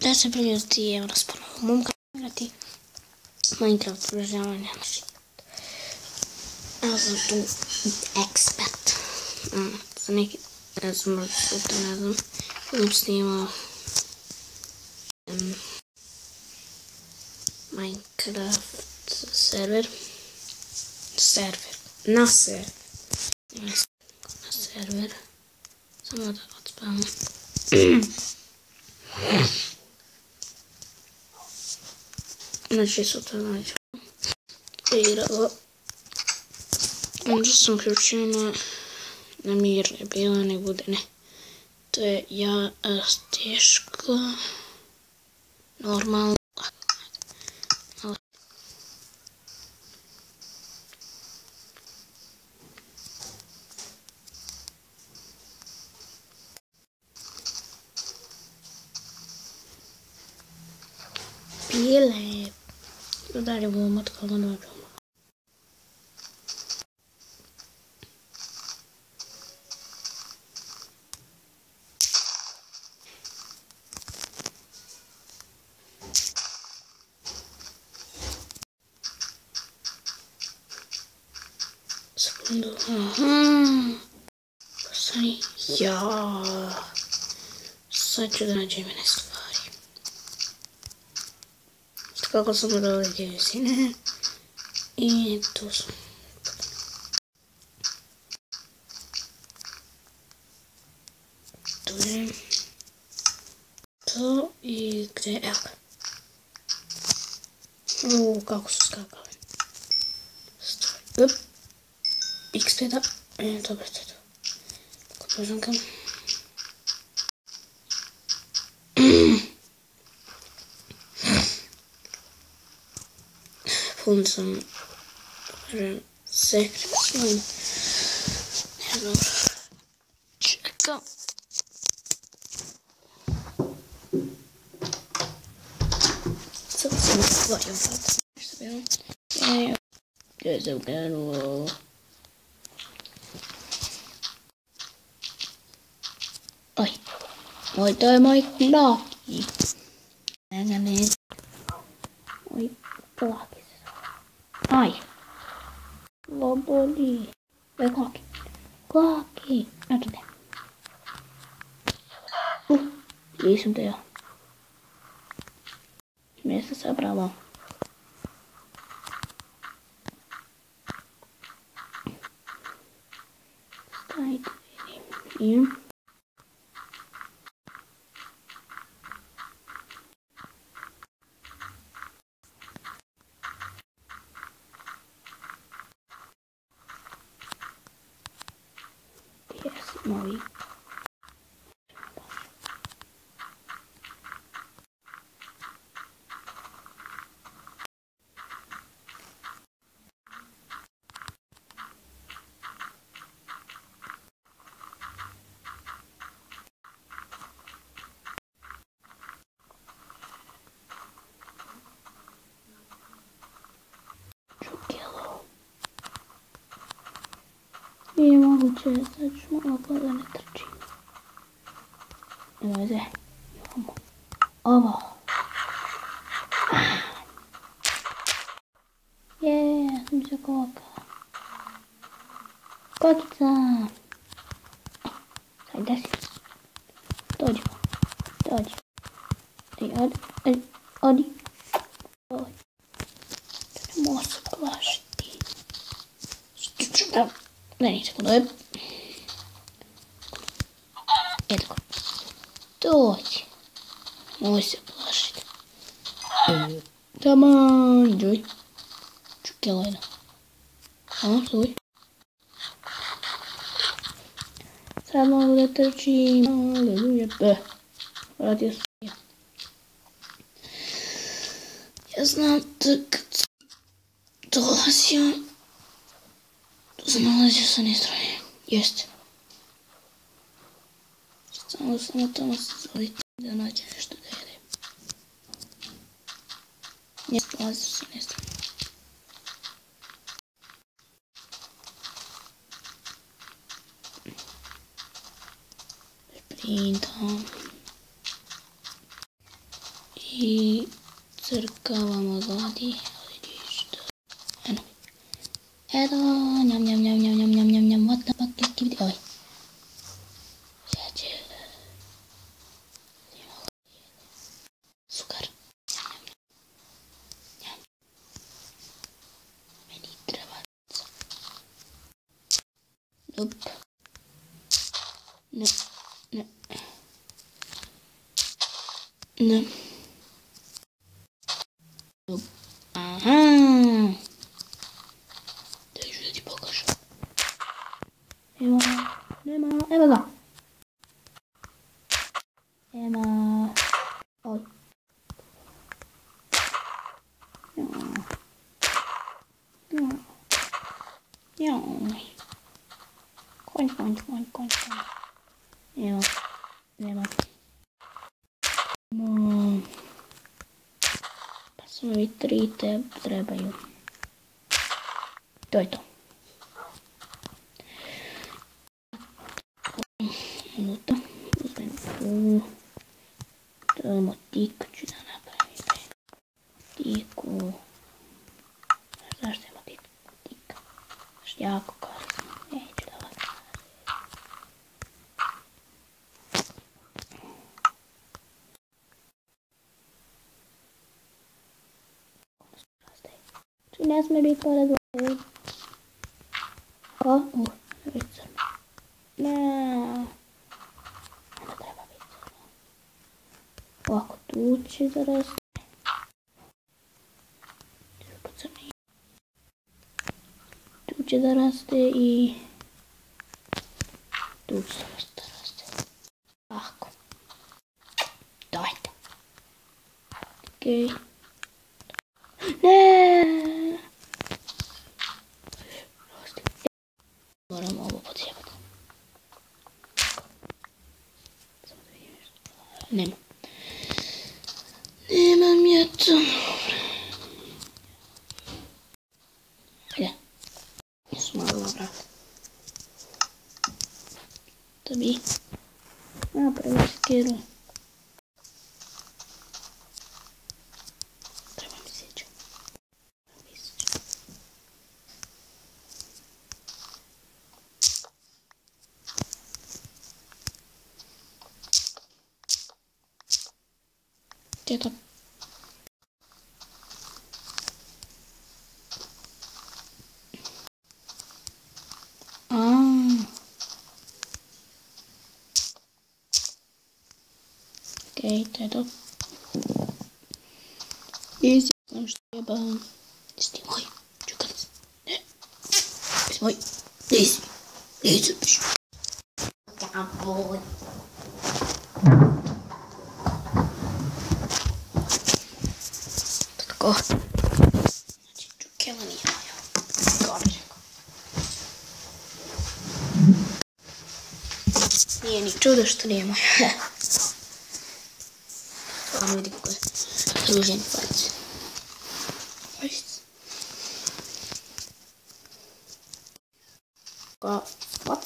Da se pridružiti i evo nas ponovo momka igrati Minecraft prožavanja. Ja sam tu ekspert. Za neki, ne znam, sutra ne znam, budem snimao Minecraft server. Na server. Samo da odspavamo. Znači sutra nađu igralo. Onda sam uključio na mir, ne bilo, ne bude, ne. To je teško, normalno. Pile. Dalje budemo otkala dobro. Sekundu. Stani. Sad ću da nađem mene stvari. Kako sam od ovdje visine. I tu sam. Tu je. To i gdje, evo ga. Kako su skakali. Stvari. XP-da. Dobro, to je to. Tako požankam. Pun sam sekret svojim. Ne znam. Čekam. Sad sam otvorio vrat. Nešto bilo. Gdje sam krenuo. Oj, to je moj Klaki. Ne. Oj, Klaki. Aj. Slobodi. Oj, Klaki. Eto ne. Nisam te ja. Mjesto se bravo. Stajte vidim. Moji. Nije moguće, sad ću malo da ne trčim. Nema veze, imamo ovo. Ja sam se koka. Kokica. Sad desi. Dođi. Odi. Možemo se plašiti. Ne, nisam kod ove. Jedko. Dođi. Moj se plašiti. Taman, iđoj. Čukjelojna. Stoj. Sad mogu da trčim. Aleluja. Vratio sam ja. Ja znam da kad dolazio, tu sam nalazio sa nestranje. Jeste. Samo tamo se zvoliti da nađe nešto da jede. Jeste, nalazio sa nestranje. Sprintam. I crkavamo zadi. Eno. Eto, njam, njam, njam, njam, njam, njam, njam, njam, what the fuck, skibidi, ovaj. Šećer. Sukar. Njam, njam. Meni treba. Nope. Ne, ne. Ne. Nope. Aha. Daj da ti pokažem. Nema, evo ga. Nema. Oj. Joj. Konj. Nema. Pa samo ovi 3 te trebaju. To je to. Minuta. Uzmem tu. Trebamo tikuću da napravim. Tiku. Zašto ima tika? Zašto jako korisno. Neću da vas Či ne sme biti pored vode. O, već crno. Ne. Onda treba biti crno. Ovako tu će zarasti. Tu će da raste i tu će da raste. Ovako. Dajte. Okej. Ne. Moramo ovo podsjebati. Samo da vidim nešto. Nema. Nemam ja to. Hajde. Jesu malo dobra. Da bi napravio skeru. Treba mi sjeća. Gdje je to? Okej, to je to. I znam što jebam. Jesi ti moj? Čukalic. Ne. Jesi moj? Nisi. Nisi biš. Kaboj. Tako. Znači, čukela nije. Gore. Nije ni čudo što nije moj. Stvarno vidi kako je ruženi palec. Kao, what?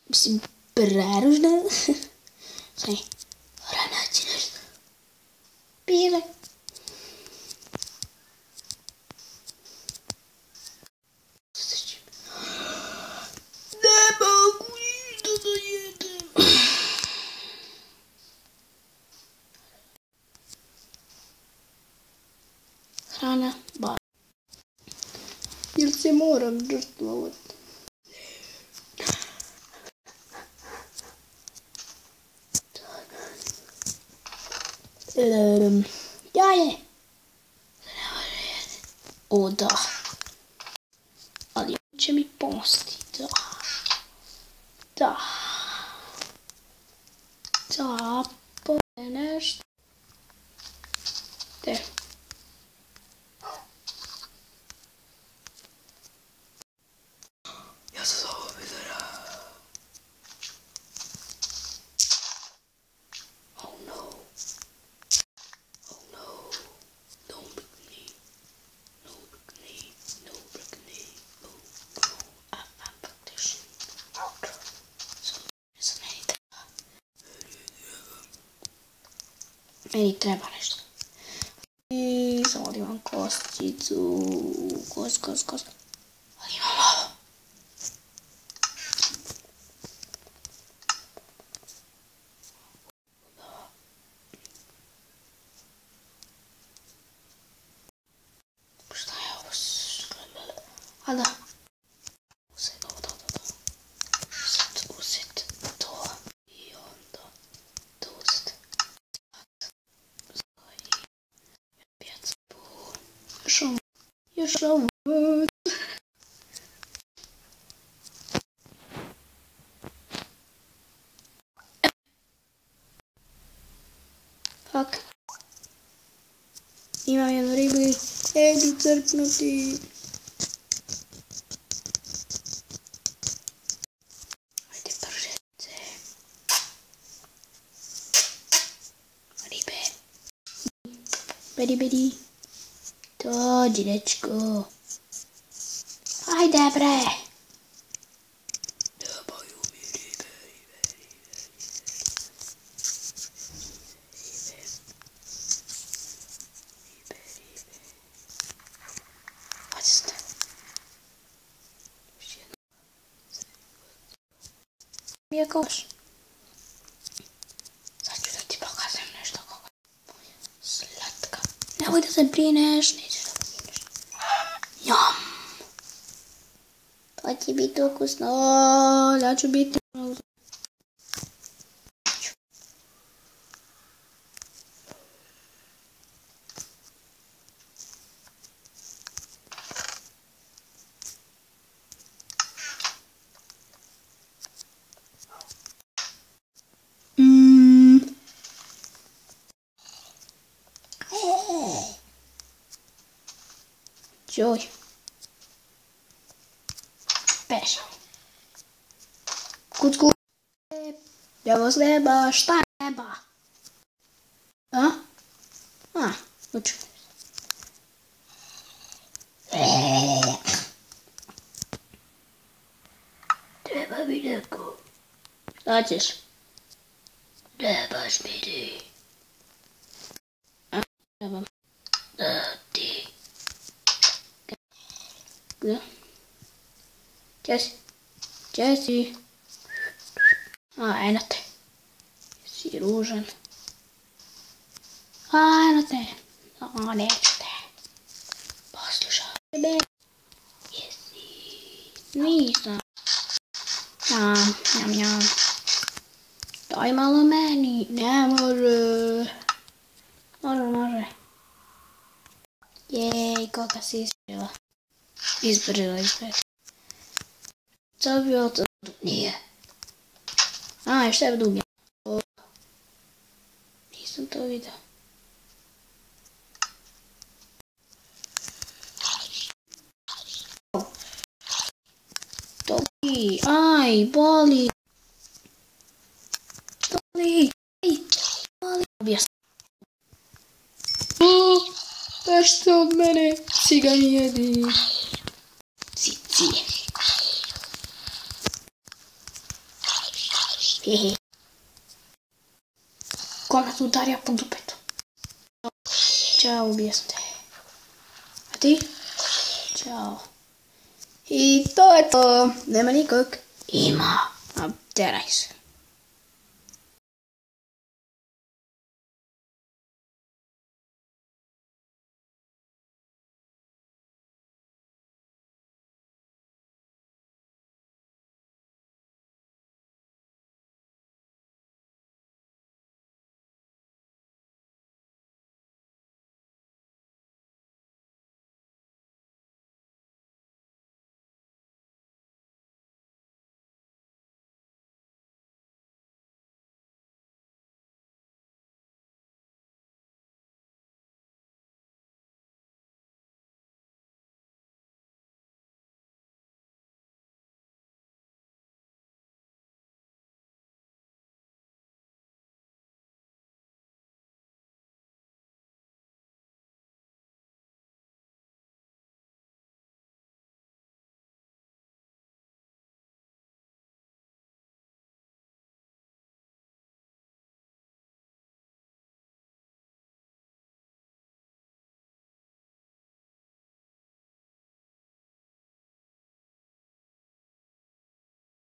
Mislim, preružna. Kaj, mora naći nešto. Pire. Ne mogu ništa da jedem. Hrana, bar. Jel se moram žrtvovati? Jaje. O da. Ali će mi posti. Da. Da. Da. Pa nešto. Te. Ja se zove videra. Oh no. Oh no. Don't break me. No break me. No break me. Oh no. I'm practicing. So, meni treba nešto. I samo da imam kosticu. Kost. Ali imam ovo. Šta je ovo? A da. Uzet to. I onda to uzet. Još ovo. Fuck. Imam jednu ribu i idu crpnuti. Ajde pržice. Ribe. Beri. Dođi, dečko. Ajde, bre. Dabaju mi ribe. Pazite. Još jedno. Mi je koš. Sad ću da ti pokazujem nešto kako je slatka. Nemoj da se brineš, nećeš da brineš. Njam. To će biti ukusno. Ja ću biti... Joj. Peš. Kucku. Evo sleba, šta treba? Uči. Treba mi neko. Šta ćeš? Trebaš mi ti. Trebam. Da ti. Gdje? Gdje si? Eno te. Si ružan. Eno te. Neću te. Poslušaj tebe. Jesi? Nisam. Njam. Daj malo meni. Ne može. Može. Jej, koga si isprila. Izbrila. Co bi ovo to? Nije. Još tebe dubje. Nisam to vidio. To boli. Boli. Objasno. Nešto od mene. Si ga jedi. Cici. Ko me tu udarja po dupetu? Ćao, ubija sam te. A ti? Ćao. I to je to. Nema nikog. Ima. A teraj se.